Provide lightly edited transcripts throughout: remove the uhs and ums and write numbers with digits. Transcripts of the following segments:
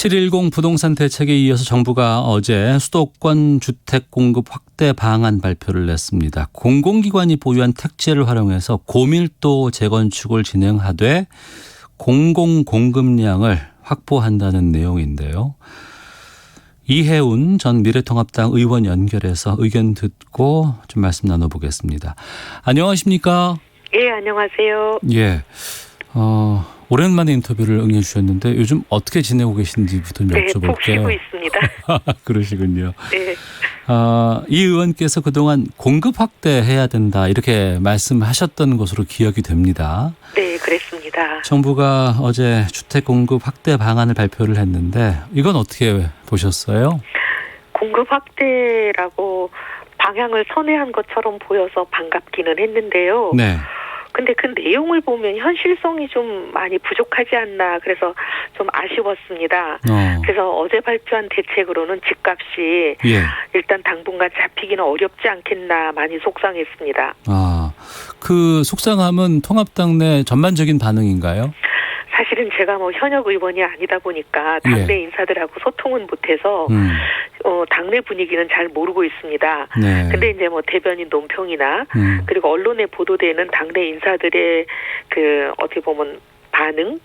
7.10 부동산 대책에 이어서 정부가 어제 수도권 주택 공급 확대 방안 발표를 냈습니다. 공공기관이 보유한 택지를 활용해서 고밀도 재건축을 진행하되 공공 공급량을 확보한다는 내용인데요. 이혜운 전 미래통합당 의원 연결해서 의견 듣고 좀 말씀 나눠보겠습니다. 안녕하십니까? 예, 안녕하세요. 예. 오랜만에 인터뷰를 응해주셨는데 요즘 어떻게 지내고 계신지부터 좀 여쭤볼게요. 푹 쉬고 있습니다. 그러시군요. 네. 이 의원께서 그동안 공급 확대해야 된다 이렇게 말씀하셨던 것으로 기억이 됩니다. 네, 그랬습니다. 정부가 어제 주택 공급 확대 방안을 발표를 했는데 이건 어떻게 보셨어요? 공급 확대라고 방향을 선회한 것처럼 보여서 반갑기는 했는데요. 네. 근데 그 내용을 보면 현실성이 좀 많이 부족하지 않나 그래서 좀 아쉬웠습니다. 그래서 어제 발표한 대책으로는 집값이 일단 당분간 잡히기는 어렵지 않겠나 많이 속상했습니다. 그 속상함은 통합당 내 전반적인 반응인가요? 사실은 제가 현역 의원이 아니다 보니까 당내 인사들하고 소통은 못해서 당내 분위기는 잘 모르고 있습니다. 네. 근데 이제 대변인 논평이나 그리고 언론에 보도되는 당내 인사들의 어떻게 보면 반응,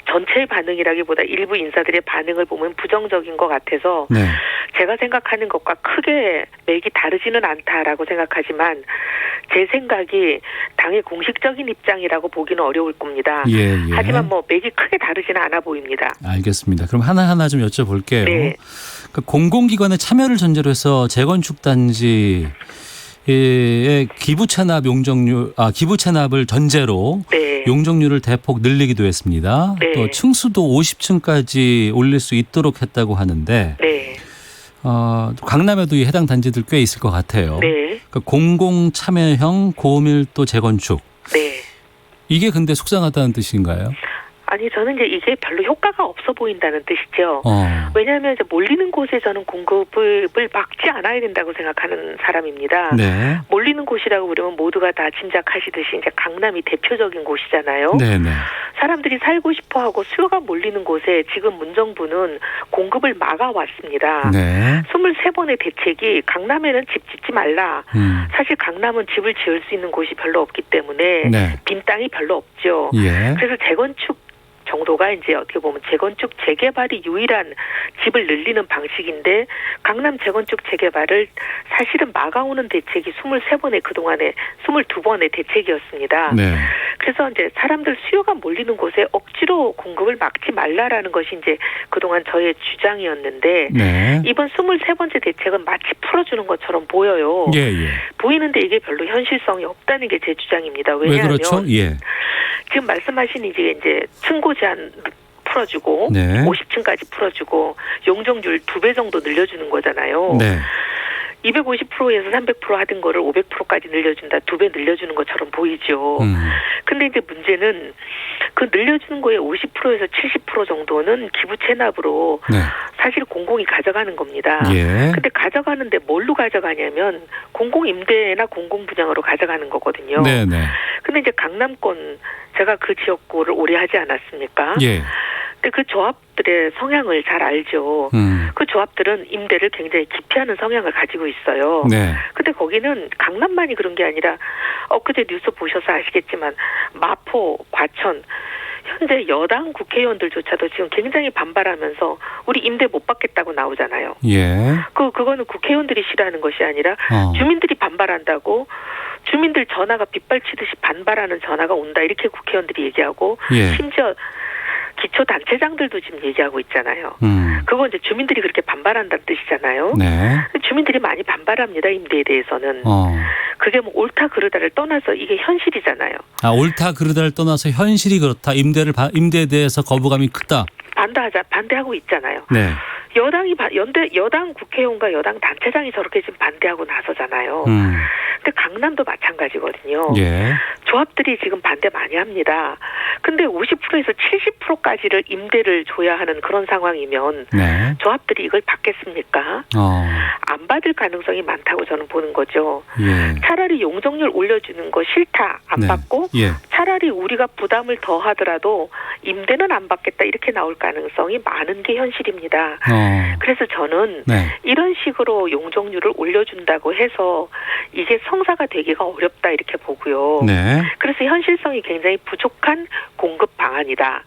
전체의 반응이라기보다 일부 인사들의 반응을 보면 부정적인 것 같아서 제가 생각하는 것과 크게 맥이 다르지는 않다라고 생각하지만 제 생각이 당의 공식적인 입장이라고 보기는 어려울 겁니다. 하지만 맥이 크게 다르지는 않아 보입니다. 알겠습니다. 그럼 하나하나 좀 여쭤볼게요. 네. 공공기관의 참여를 전제로 해서 재건축 단지 의 기부 체납 기부 체납을 전제로 용적률을 대폭 늘리기도 했습니다. 또 층수도 50층까지 올릴 수 있도록 했다고 하는데 강남에도 해당 단지들 꽤 있을 것 같아요. 그러니까 공공 참여형 고밀도 재건축. 이게 근데 속상하다는 뜻인가요? 아니 저는 이제 이게 별로 효과가 없어 보인다는 뜻이죠. 왜냐하면 이제 몰리는 곳에 저는 공급을 막지 않아야 된다고 생각하는 사람입니다. 몰리는 곳이라고 그러면 모두가 다 짐작하시듯이 이제 강남이 대표적인 곳이잖아요. 사람들이 살고 싶어하고 수요가 몰리는 곳에 지금 문정부는 공급을 막아왔습니다. 23번의 대책이 강남에는 집 짓지 말라. 사실 강남은 집을 지을 수 있는 곳이 별로 없기 때문에 빈 땅이 별로 없죠. 그래서 재건축 정도가 이제 어떻게 보면 재건축 재개발이 유일한 집을 늘리는 방식인데 강남 재건축 재개발을 사실은 막아오는 대책이 23번의 그동안에 22번의 대책이었습니다. 그래서 이제 사람들 수요가 몰리는 곳에 억지로 공급을 막지 말라라는 것이 이제 그동안 저의 주장이었는데 이번 23번째 대책은 마치 풀어주는 것처럼 보여요. 보이는데 이게 별로 현실성이 없다는 게 제 주장입니다. 왜냐하면 왜 그렇죠? 지금 말씀하신 이제 층고 제한 풀어주고 50층까지 풀어주고 용적률 2배 정도 늘려주는 거잖아요. 250%에서 300% 하던 거를 500%까지 늘려준다. 2배 늘려주는 것처럼 보이죠. 근데 이제 문제는 그 늘려주는 거에 50%에서 70% 정도는 기부 체납으로 사실 공공이 가져가는 겁니다. 근데 가져가는데 뭘로 가져가냐면 공공임대나 공공분양으로 가져가는 거거든요. 근데 이제 강남권 제가 그 지역구를 오래 하지 않았습니까? 근데 그 조합들의 성향을 잘 알죠. 그 조합들은 임대를 굉장히 기피하는 성향을 가지고 있어요. 근데 거기는 강남만이 그런 게 아니라 엊그제 뉴스 보셔서 아시겠지만 마포, 과천 현재 여당 국회의원들조차도 지금 굉장히 반발하면서 우리 임대 못 받겠다고 나오잖아요. 그거는 국회의원들이 싫어하는 것이 아니라 주민들이 반발한다고 주민들 전화가 빗발치듯이 반발하는 전화가 온다 이렇게 국회의원들이 얘기하고 심지어 기초단체장들도 지금 얘기하고 있잖아요. 그건 이제 주민들이 그렇게 반발한다는 뜻이잖아요. 주민들이 많이 반발합니다. 임대에 대해서는. 그게 옳다 그르다를 떠나서 이게 현실이잖아요. 옳다 그르다를 떠나서 현실이 그렇다. 임대에 대해서 거부감이 크다. 반대하고 있잖아요. 여당 국회의원과 여당 단체장이 저렇게 지금 반대하고 나서잖아요. 근데 강남도 마찬가지거든요. 예. 조합들이 지금 반대 많이 합니다. 근데 50%에서 70%까지를 임대를 줘야 하는 그런 상황이면 네. 조합들이 이걸 받겠습니까? 안 받을 가능성이 많다고 저는 보는 거죠. 예. 차라리 용적률 올려주는 거 싫다 안 네. 받고 예. 차라리 우리가 부담을 더 하더라도 임대는 안 받겠다 이렇게 나올 가능성이 많은 게 현실입니다. 그래서 저는 네. 이런 식으로 용적률을 올려준다고 해서 이게 성사가 되기가 어렵다 이렇게 보고요. 네. 그래서 현실성이 굉장히 부족한 공급 방안이다.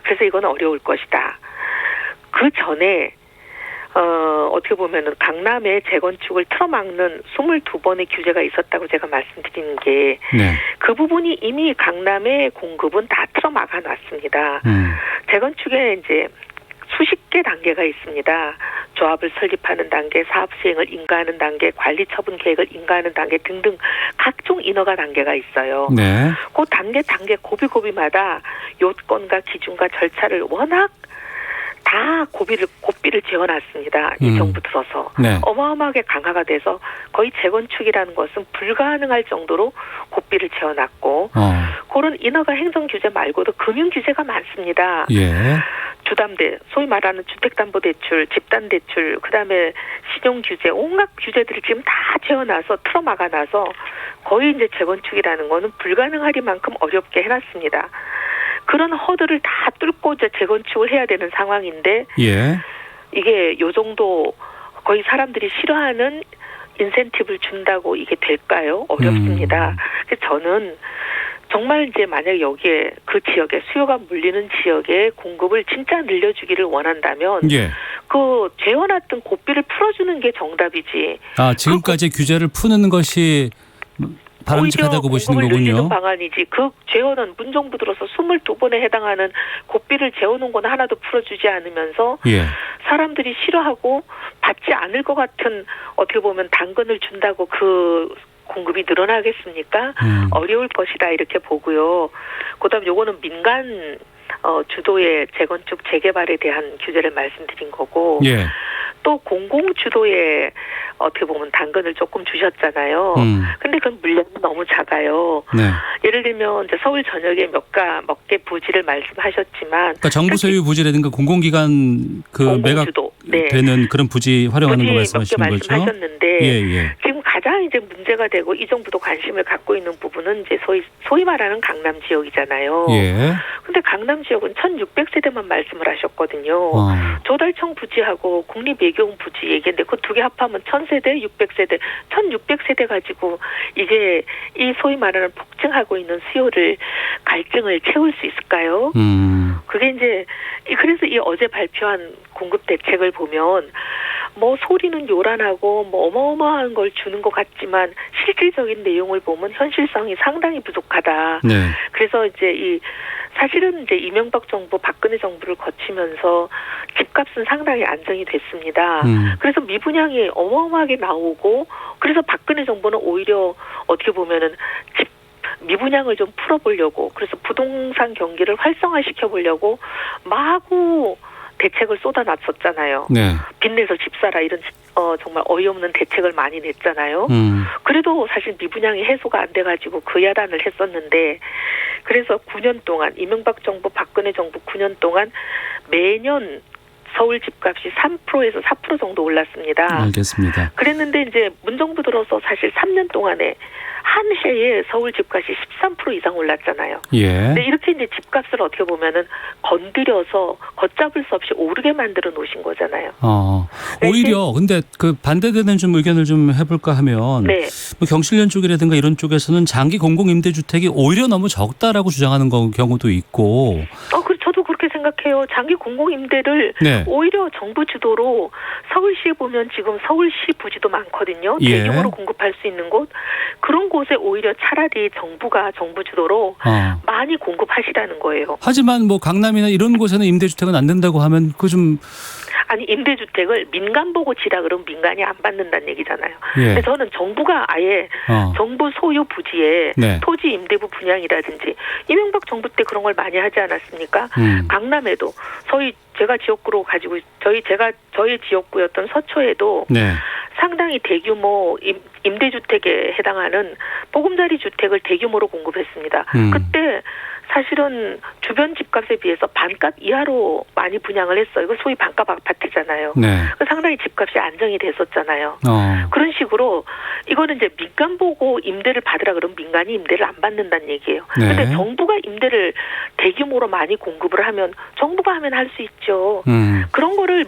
그래서 이건 어려울 것이다. 그 전에 어떻게 보면은 강남의 재건축을 틀어막는 22번의 규제가 있었다고 제가 말씀드리는 게 그 부분이 이미 강남의 공급은 다 틀어막아 놨습니다. 재건축에 이제 수십 개 단계가 있습니다. 조합을 설립하는 단계, 사업 시행을 인가하는 단계, 관리 처분 계획을 인가하는 단계 등등 각종 인허가 단계가 있어요. 네. 그 단계 고비고비마다 요건과 기준과 절차를 워낙 다 고비를 재워놨습니다. 이 정부 들어서. 네. 어마어마하게 강화가 돼서 거의 재건축이라는 것은 불가능할 정도로 고비를 재워놨고 그런 인허가 행정 규제 말고도 금융 규제가 많습니다. 예. 주담대, 소위 말하는 주택담보대출, 집단대출, 그다음에 신용규제, 온갖 규제들을 지금 다 재워놔서 틀어막아놔서 거의 이제 재건축이라는 거는 불가능하리만큼 어렵게 해놨습니다. 그런 허들을 다 뚫고 이제 재건축을 해야 되는 상황인데 예. 이게 요 정도 거의 사람들이 싫어하는 인센티브를 준다고 이게 될까요? 어렵습니다. 그래서 저는 정말 이제 만약 여기에 그 지역에 수요가 몰리는 지역에 공급을 진짜 늘려주기를 원한다면 예. 그 재워놨던 고삐를 풀어주는 게 정답이지. 지금까지 규제를 푸는 것이 바람직하다고 보시는 거군요. 늘리는 방안이지. 그 재원은 문정부 들어서 22번에 해당하는 고삐를 재워놓은 건 하나도 풀어주지 않으면서 예. 사람들이 싫어하고 받지 않을 것 같은 어떻게 보면 당근을 준다고 그 공급이 늘어나겠습니까? 어려울 것이다 이렇게 보고요. 그다음 요거는 민간 주도의 재건축 재개발에 대한 규제를 말씀드린 거고 예. 또 공공 주도의 어떻게 보면 당근을 조금 주셨잖아요. 근데 그건 물량이 너무 작아요. 네. 예를 들면 이제 서울 전역에 몇 개 부지를 말씀하셨지만 그러니까 정부 소유 부지라든가 공공기관 매각 되는 그런 부지 활용하는 거 말씀하시는 거죠? 말씀하셨는데 예. 지금 가장 이제 문제가 되고 이 정부도 관심을 갖고 있는 부분은 이제 소위 말하는 강남 지역이잖아요. 예. 근데 강남 지역은 1,600세대만 말씀을 하셨거든요. 조달청 부지하고 국립외교원 부지 얘기인데 그 두 개 합하면 1,000세대, 600세대, 1,600세대 가지고 이게 이 소위 말하는 폭증하고 있는 수요를 갈증을 채울 수 있을까요? 그게 이제 그래서 이 어제 발표한 공급 대책을 보면 뭐 소리는 요란하고 뭐 어마어마한 걸 주는 것 같지만 실질적인 내용을 보면 현실성이 상당히 부족하다. 네. 그래서 이제 사실은 이제 이명박 정부, 박근혜 정부를 거치면서 집값은 상당히 안정이 됐습니다. 그래서 미분양이 어마어마하게 나오고 그래서 박근혜 정부는 오히려 어떻게 보면은 미분양을 좀 풀어보려고 그래서 부동산 경기를 활성화시켜 보려고 마구 대책을 쏟아놨었잖아요. 네. 빚내서 집 사라 이런 정말 어이없는 대책을 많이 냈잖아요. 그래도 사실 미분양이 해소가 안 돼가지고 그 야단을 했었는데 그래서 9년 동안 이명박 정부 박근혜 정부 9년 동안 매년 서울 집값이 3%에서 4% 정도 올랐습니다. 알겠습니다. 그랬는데 이제 문정부 들어서 사실 3년 동안에 한 해에 서울 집값이 13% 이상 올랐잖아요. 예. 근데 이렇게 이제 집값을 어떻게 보면은 건드려서 걷잡을 수 없이 오르게 만들어 놓으신 거잖아요. 오히려 근데 그 반대되는 좀 의견을 좀 해볼까 하면 네. 뭐 경실련 쪽이라든가 이런 쪽에서는 장기 공공임대주택이 오히려 너무 적다라고 주장하는 경우도 있고. 저도 그렇게 생각해요. 장기 공공임대를 오히려 정부 주도로 서울시에 보면 지금 서울시 부지도 많거든요. 대규모로 공급할 수 있는 곳. 그런 곳에 오히려 차라리 정부 주도로 많이 공급하시라는 거예요. 하지만 뭐 강남이나 이런 곳에는 임대주택은 안 된다고 하면 그 좀 아니 임대주택을 민간 보고 지라 그러면 민간이 안 받는다는 얘기잖아요. 근데 저는 정부가 아예 정부 소유 부지에 토지 임대부 분양이라든지 이명박 정부 때 그런 걸 많이 하지 않았습니까? 강남에도 제가 지역구로 가지고 저희 지역구였던 서초에도 상당히 대규모 임대주택에 해당하는 보금자리 주택을 대규모로 공급했습니다. 그때 사실은 주변 집값에 비해서 반값 이하로 많이 분양을 했어요. 이거 소위 반값 아파트잖아요. 상당히 집값이 안정이 됐었잖아요. 그런 식으로 이거는 이제 민간 보고 임대를 받으라 그러면 민간이 임대를 안 받는다는 얘기예요. 그런데 정부가 임대를 대규모로 많이 공급을 하면 정부가 하면 할 수 있죠. 그런 거를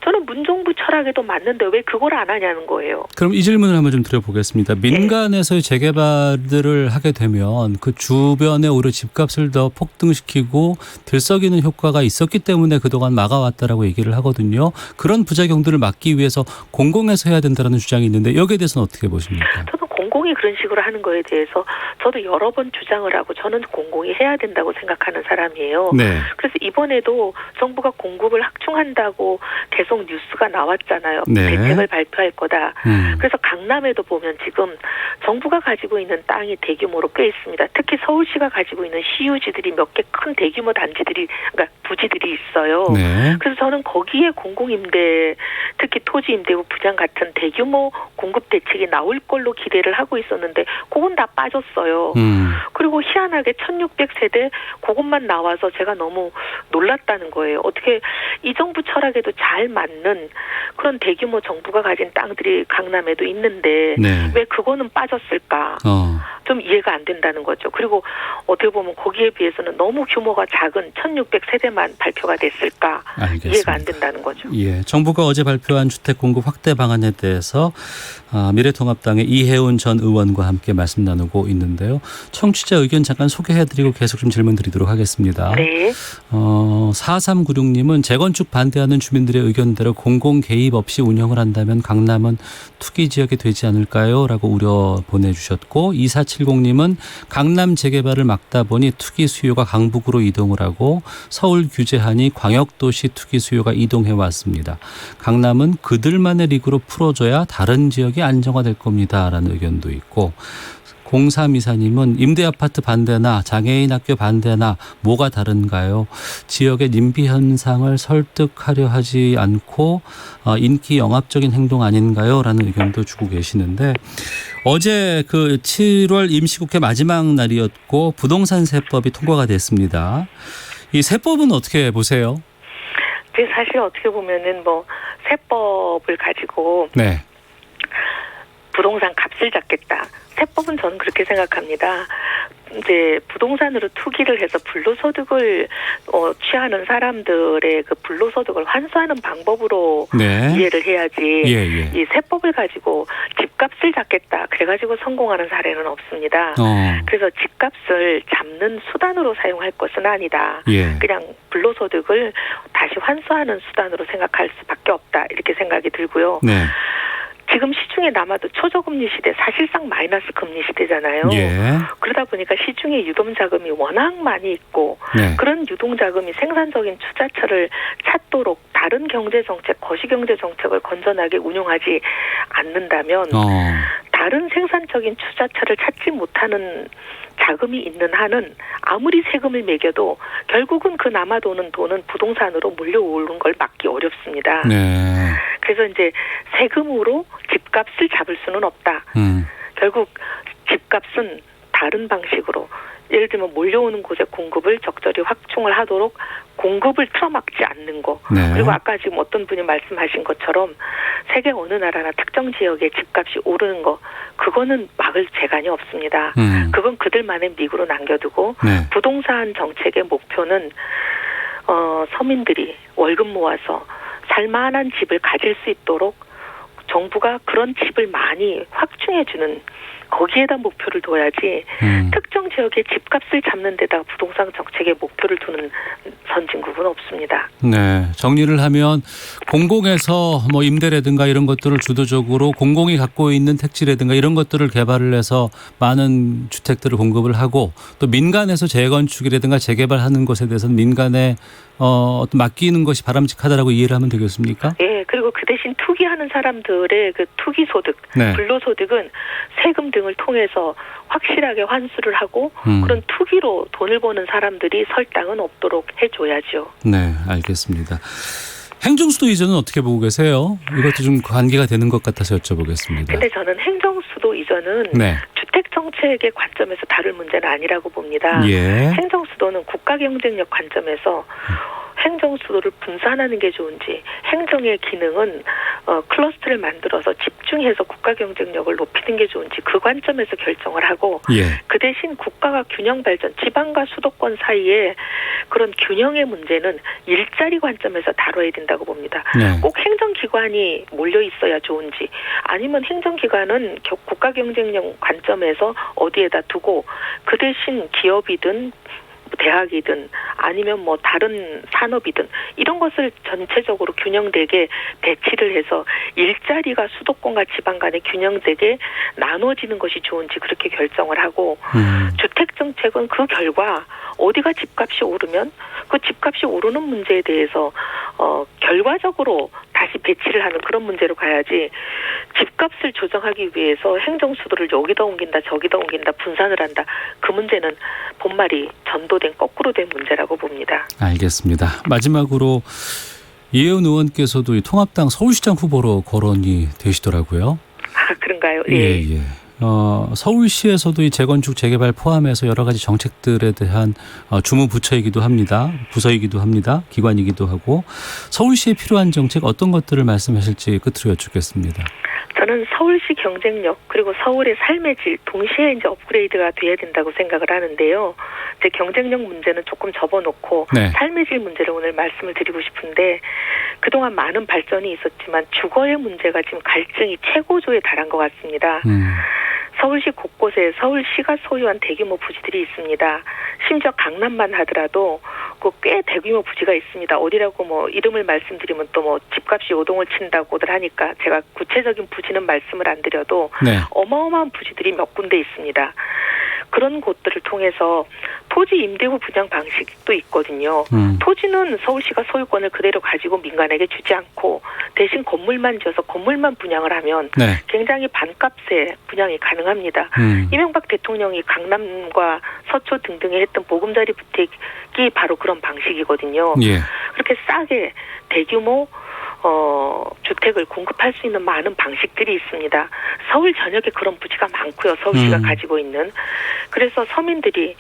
저는 문정부 철학에도 맞는데 왜 그걸 안 하냐는 거예요. 그럼 이 질문을 한번 좀 드려보겠습니다. 민간에서의 재개발들을 하게 되면 그 주변에 오히려 집값을 더 폭등시키고 들썩이는 효과가 있었기 때문에 그동안 막아왔다라고 얘기를 하거든요. 그런 부작용들을 막기 위해서 공공에서 해야 된다는 주장이 있는데 여기에 대해서는 어떻게 보십니까? 저는 공공이 그런 식으로 하는 거에 대해서 저도 여러 번 주장을 하고 저는 공공이 해야 된다고 생각하는 사람이에요. 그래서 이번에도 정부가 공급을 확충한다고 계속 뉴스가 나왔잖아요. 대책을 발표할 거다. 그래서 강남에도 보면 지금 정부가 가지고 있는 땅이 대규모로 꽤 있습니다. 특히 서울시가 가지고 있는 시유지들이 몇 개 큰 대규모 단지들이 그러니까 부지들이 있어요. 그래서 저는 거기에 공공임대 특히 토지임대부 분양 같은 대규모 공급 대책이 나올 걸로 기대를 하고 있었는데 그건 다 빠졌어요. 그리고 희한하게 1600세대 그것만 나와서 제가 너무 놀랐다는 거예요. 어떻게 이 정부 철학에도 잘 맞는 그런 대규모 정부가 가진 땅들이 강남에도 있는데 왜 그거는 빠졌을까? 좀 이해가 안 된다는 거죠. 그리고 어떻게 보면 거기에 비해서는 너무 규모가 작은 1600세대만 발표가 됐을까? 알겠습니다. 이해가 안 된다는 거죠. 정부가 어제 발표한 주택 공급 확대 방안에 대해서 미래통합당의 이혜훈 전 의원과 함께 말씀 나누고 있는데요. 청취자 의견 잠깐 소개해드리고 계속 좀 질문 드리도록 하겠습니다. 4396님은 재건축 반대하는 주민들의 의견대로 공공 개입 없이 운영을 한다면 강남은 투기 지역이 되지 않을까요? 라고 우려 보내주셨고 2470님은 강남 재개발을 막다 보니 투기 수요가 강북으로 이동을 하고 서울 규제하니 광역도시 투기 수요가 이동해 왔습니다. 강남은 그들만의 리그로 풀어줘야 다른 지역이 안정화될 겁니다. 라는 의견도 있고 0324님은 임대아파트 반대나 장애인 학교 반대나 뭐가 다른가요? 지역의 님비 현상을 설득하려 하지 않고 인기 영합적인 행동 아닌가요? 라는 의견도 주고 계시는데 어제 그 7월 임시국회 마지막 날이었고 부동산 세법이 통과가 됐습니다. 이 세법은 어떻게 보세요? 사실 어떻게 보면은 세법을 가지고 부동산 값을 잡겠다. 세법은 저는 그렇게 생각합니다. 이제 부동산으로 투기를 해서 불로소득을 취하는 사람들의 그 불로소득을 환수하는 방법으로 이해를 해야지 이 세법을 가지고 집값을 잡겠다 그래가지고 성공하는 사례는 없습니다. 그래서 집값을 잡는 수단으로 사용할 것은 아니다. 그냥 불로소득을 다시 환수하는 수단으로 생각할 수밖에 없다 이렇게 생각이 들고요. 지금 시중에 남아도 초저금리 시대 사실상 마이너스 금리 시대잖아요. 그러다 보니까 시중에 유동자금이 워낙 많이 있고 그런 유동자금이 생산적인 투자처를 찾도록 다른 경제정책, 거시경제정책을 건전하게 운용하지 않는다면 다른 생산적인 투자처를 찾지 못하는 자금이 있는 한은 아무리 세금을 매겨도 결국은 그 남아도는 돈은 부동산으로 몰려오는 걸 막기 어렵습니다. 그래서 이제 세금으로 집값을 잡을 수는 없다. 결국 집값은 다른 방식으로 예를 들면 몰려오는 곳의 공급을 적절히 확충을 하도록 공급을 틀어막지 않는 거. 그리고 아까 지금 어떤 분이 말씀하신 것처럼 세계 어느 나라나 특정 지역의 집값이 오르는 거 그거는 막을 재간이 없습니다. 그건 그들만의 미국으로 남겨두고 부동산 정책의 목표는 서민들이 월급 모아서 살만한 집을 가질 수 있도록 정부가 그런 집을 많이 확충해주는 거기에다 목표를 둬야지 특정 지역의 집값을 잡는 데다가 부동산 정책에 목표를 두는 선진국은 없습니다. 네, 정리를 하면 공공에서 뭐 임대라든가 이런 것들을 주도적으로 공공이 갖고 있는 택지라든가 이런 것들을 개발을 해서 많은 주택들을 공급을 하고 또 민간에서 재건축이라든가 재개발하는 것에 대해서는 민간에 어떤 맡기는 것이 바람직하다라고 이해를 하면 되겠습니까? 예, 그리고 그 대신 투기하는 사람들의 그 투기 소득, 네. 불로소득은 세금 등을 통해서 확실하게 환수를 하고 그런 투기로 돈을 버는 사람들이 설 땅은 없도록 해줘야죠. 네, 알겠습니다. 행정수도 이전은 어떻게 보고 계세요? 이것도 좀 관계가 되는 것 같아서 여쭤보겠습니다. 근데 저는 행정수도 이전은 네. 주택 정책의 관점에서 다룰 문제는 아니라고 봅니다. 예. 행정수도는 국가 경쟁력 관점에서 행정수도를 분산하는 게 좋은지 행정의 기능은 클러스터를 만들어서 집중해서 국가 경쟁력을 높이는 게 좋은지 그 관점에서 결정을 하고 예. 그 대신 국가가 균형 발전, 지방과 수도권 사이에 그런 균형의 문제는 일자리 관점에서 다뤄야 된다고 봅니다. 네. 꼭 행정기관이 몰려 있어야 좋은지 아니면 행정기관은 국가 경쟁력 관점에서 어디에다 두고 그 대신 기업이든 대학이든 아니면 뭐 다른 산업이든 이런 것을 전체적으로 균형되게 배치를 해서 일자리가 수도권과 지방 간에 균형되게 나눠지는 것이 좋은지 그렇게 결정을 하고 주택정책은 그 결과 어디가 집값이 오르면 그 집값이 오르는 문제에 대해서 결과적으로 다시 배치를 하는 그런 문제로 가야지 집값을 조정하기 위해서 행정수도를 여기다 옮긴다 저기다 옮긴다 분산을 한다 그 문제는 본말이 전도된 거꾸로 된 문제라고 봅니다. 알겠습니다. 마지막으로 이혜훈 의원께서도 이 통합당 서울시장 후보로 거론이 되시더라고요. 아 그런가요? 예. 예. 서울시에서도 이 재건축 재개발 포함해서 여러 가지 정책들에 대한 주무 부처이기도 합니다. 부서이기도 합니다. 기관이기도 하고 서울시에 필요한 정책 어떤 것들을 말씀하실지 끝으로 여쭙겠습니다. 저는 서울시 경쟁력 그리고 서울의 삶의 질 동시에 이제 업그레이드가 돼야 된다고 생각을 하는데요. 이제 경쟁력 문제는 조금 접어놓고 네. 삶의 질 문제를 오늘 말씀을 드리고 싶은데 그동안 많은 발전이 있었지만 주거의 문제가 지금 갈증이 최고조에 달한 것 같습니다. 서울시 곳곳에 서울시가 소유한 대규모 부지들이 있습니다. 심지어 강남만 하더라도 그 꽤 대규모 부지가 있습니다. 어디라고 뭐 이름을 말씀드리면 또 뭐 집값이 요동을 친다고들 하니까 제가 구체적인 부지는 말씀을 안 드려도 네. 어마어마한 부지들이 몇 군데 있습니다. 그런 곳들을 통해서 토지 임대부 분양 방식도 있거든요. 토지는 서울시가 소유권을 그대로 가지고 민간에게 주지 않고 대신 건물만 지어서 건물만 분양을 하면 네. 굉장히 반값에 분양이 가능합니다. 이명박 대통령이 강남과 서초 등등에 했던 보금자리 주택이 바로 그런 방식이거든요. 예. 그렇게 싸게 대규모 주택을 공급할 수 있는 많은 방식들이 있습니다. 서울 전역에 그런 부지가 많고요. 서울시가 가지고 있는. 그래서 서민들이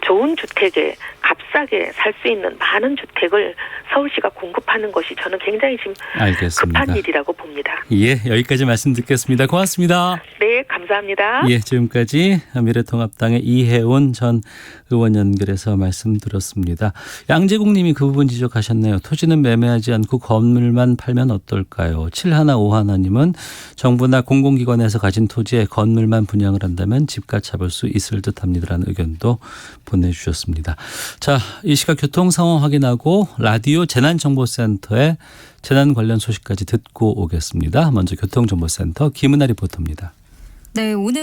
좋은 주택에 값싸게 살 수 있는 많은 주택을 서울시가 공급하는 것이 저는 굉장히 지금 알겠습니다. 급한 일이라고 봅니다. 예, 여기까지 말씀 듣겠습니다. 고맙습니다. 네, 감사합니다. 예, 지금까지 미래통합당의 이혜훈 전 의원 연결해서 말씀드렸습니다. 양재국 님이 그 부분 지적하셨네요. 토지는 매매하지 않고 건물만 팔면 어떨까요? 7151님은 정부나 공공기관에서 가진 토지에 건물만 분양을 한다면 집값 잡을 수 있을 듯합니다라는 의견도 보내주셨습니다. 자, 이 시각 교통 상황 확인하고 라디오 재난정보센터의 재난 관련 소식까지 듣고 오겠습니다. 먼저 교통정보센터 김은아 리포터입니다. 네, 오늘